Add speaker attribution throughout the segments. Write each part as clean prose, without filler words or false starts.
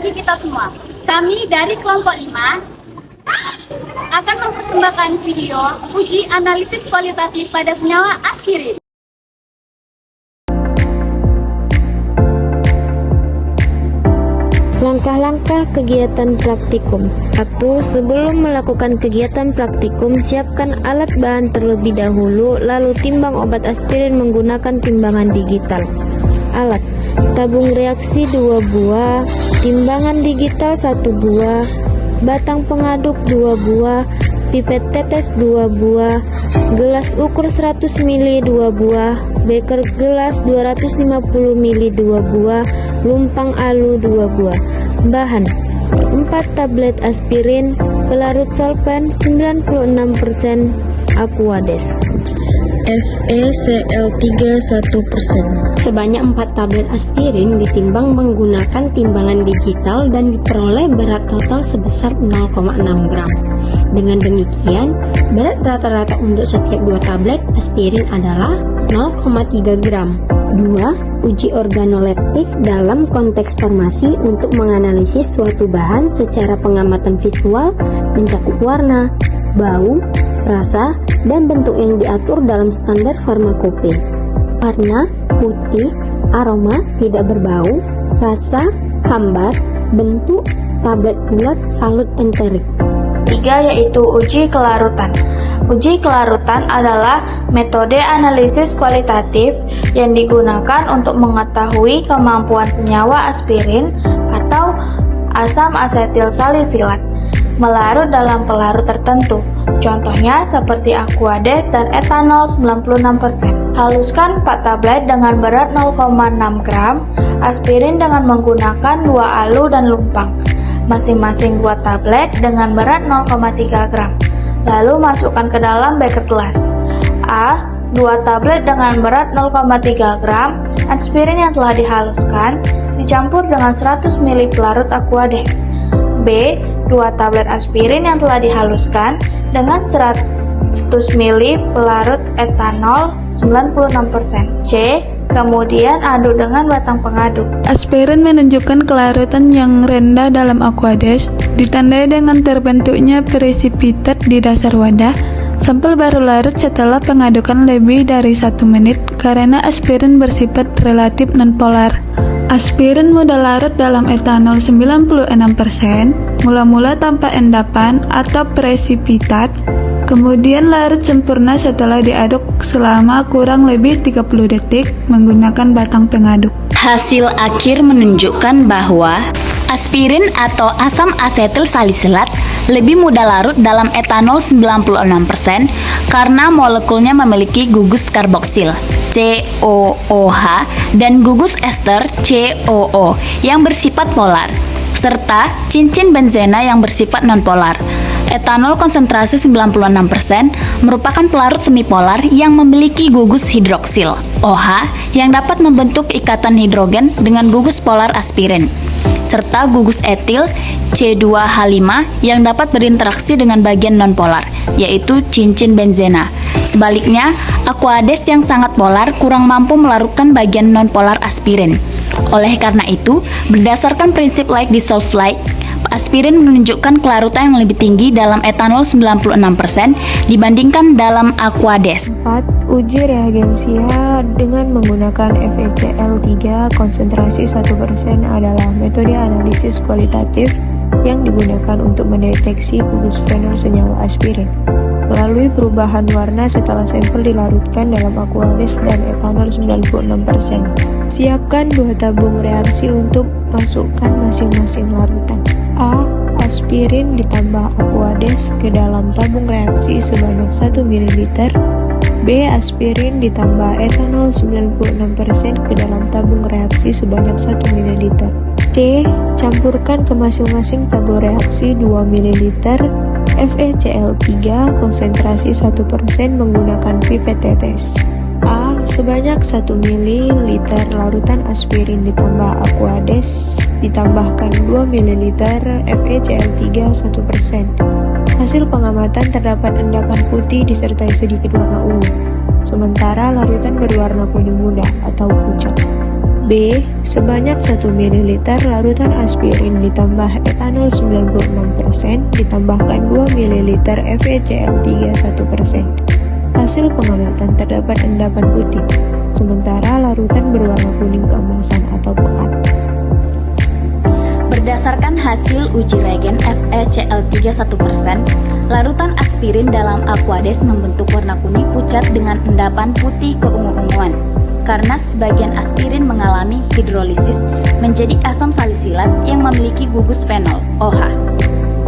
Speaker 1: bagi kita semua. Kami dari kelompok 5 akan mempersembahkan video uji analisis kualitatif pada senyawa aspirin.
Speaker 2: Langkah-langkah kegiatan praktikum. 1. Sebelum melakukan kegiatan praktikum, siapkan alat bahan terlebih dahulu, lalu timbang obat aspirin menggunakan timbangan digital. Alat: tabung reaksi 2 buah, timbangan digital 1 buah, batang pengaduk 2 buah, pipet tetes 2 buah, gelas ukur 100 ml 2 buah, beker gelas 250 ml 2 buah, lumpang alu 2 buah. Bahan: 4 tablet aspirin, pelarut solvent 96%, Aquades. FeCl3 1%.
Speaker 3: Sebanyak 4 tablet aspirin ditimbang menggunakan timbangan digital dan diperoleh berat total sebesar 0,6 gram. Dengan demikian, berat rata-rata untuk setiap 2 tablet aspirin adalah 0,3 gram. 2. Uji organoleptik dalam konteks farmasi untuk menganalisis suatu bahan secara pengamatan visual, mencakup warna, bau, rasa, dan bentuk yang diatur dalam standar farmakope. Warna, putih, aroma, tidak berbau, rasa, hambar, bentuk, tablet bulat, salut enterik.
Speaker 4: 3. Yaitu uji kelarutan. Uji kelarutan adalah metode analisis kualitatif yang digunakan untuk mengetahui kemampuan senyawa aspirin atau asam asetil salisilat melarut dalam pelarut tertentu. Contohnya seperti Aquades dan etanol 96%. Haluskan 4 tablet dengan berat 0,6 gram aspirin dengan menggunakan 2 alu dan lumpang, masing-masing 2 tablet dengan berat 0,3 gram. Lalu masukkan ke dalam beker gelas. A. 2 tablet dengan berat 0,3 gram aspirin yang telah dihaluskan dicampur dengan 100 ml pelarut Aquades. B. 2 tablet aspirin yang telah dihaluskan dengan 100 ml pelarut etanol 96%. C. Kemudian aduk dengan batang pengaduk.
Speaker 5: Aspirin menunjukkan kelarutan yang rendah dalam Aquades, ditandai dengan terbentuknya presipitat di dasar wadah. Sampel baru larut setelah pengadukan lebih dari 1 menit karena aspirin bersifat relatif nonpolar. Aspirin mudah larut dalam etanol 96%, mula-mula tanpa endapan atau presipitat, kemudian larut sempurna setelah diaduk selama kurang lebih 30 detik menggunakan batang pengaduk.
Speaker 6: Hasil akhir menunjukkan bahwa aspirin atau asam asetil salisilat lebih mudah larut dalam etanol 96% karena molekulnya memiliki gugus karboksil COOH dan gugus ester COO yang bersifat polar, serta cincin benzena yang bersifat nonpolar. Etanol konsentrasi 96% merupakan pelarut semipolar yang memiliki gugus hidroksil OH yang dapat membentuk ikatan hidrogen dengan gugus polar aspirin, serta gugus etil C2H5 yang dapat berinteraksi dengan bagian nonpolar, yaitu cincin benzena. Sebaliknya, Aquades yang sangat polar kurang mampu melarutkan bagian nonpolar aspirin. Oleh karena itu, berdasarkan prinsip like dissolve like, aspirin menunjukkan kelarutan yang lebih tinggi dalam etanol 96% dibandingkan dalam Aquades.
Speaker 7: 4. Uji reagensia dengan menggunakan FeCl3 konsentrasi 1% adalah metode analisis kualitatif yang digunakan untuk mendeteksi gugus fenol senyawa aspirin melalui perubahan warna setelah sampel dilarutkan dalam Aquades dan etanol 96%. Siapkan 2 tabung reaksi untuk masukkan masing-masing larutan. A. Aspirin ditambah Aquades ke dalam tabung reaksi sebanyak 1 ml. B. Aspirin ditambah etanol 96% ke dalam tabung reaksi sebanyak 1 ml. C. Campurkan ke masing-masing tabung reaksi 2 ml FeCl3 konsentrasi 1% menggunakan pipet tetes. A. Sebanyak 1 ml larutan aspirin ditambah Aquades ditambahkan 2 ml FeCl3 1%. Hasil pengamatan terdapat endapan putih disertai sedikit warna ungu, sementara larutan berwarna kuning muda atau pucat. B. Sebanyak 1 ml larutan aspirin ditambah etanol 96% ditambahkan 2 ml FeCl3 1%. Hasil pengamatan terdapat endapan putih, sementara larutan berwarna kuning keemasan atau pekat.
Speaker 6: Berdasarkan hasil uji reagen FeCl3 1%, larutan aspirin dalam Aquades membentuk warna kuning pucat dengan endapan putih keungu-unguan. Karena sebagian aspirin mengalami hidrolisis menjadi asam salisilat yang memiliki gugus fenol OH.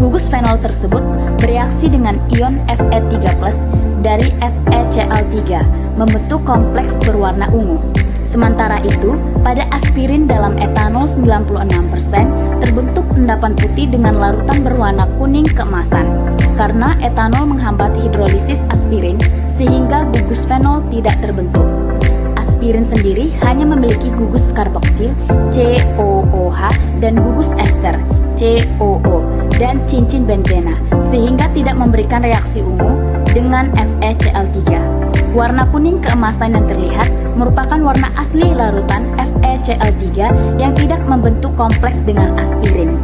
Speaker 6: Gugus fenol tersebut bereaksi dengan ion Fe3+ dari FeCl3 membentuk kompleks berwarna ungu. Sementara itu, pada aspirin dalam etanol 96% terbentuk endapan putih dengan larutan berwarna kuning keemasan. Karena etanol menghambat hidrolisis aspirin sehingga gugus fenol tidak terbentuk. Aspirin sendiri hanya memiliki gugus karboksil COOH dan gugus ester COO dan cincin benzena sehingga tidak memberikan reaksi ungu dengan FeCl3. Warna kuning keemasan yang terlihat merupakan warna asli larutan FeCl3 yang tidak membentuk kompleks dengan aspirin.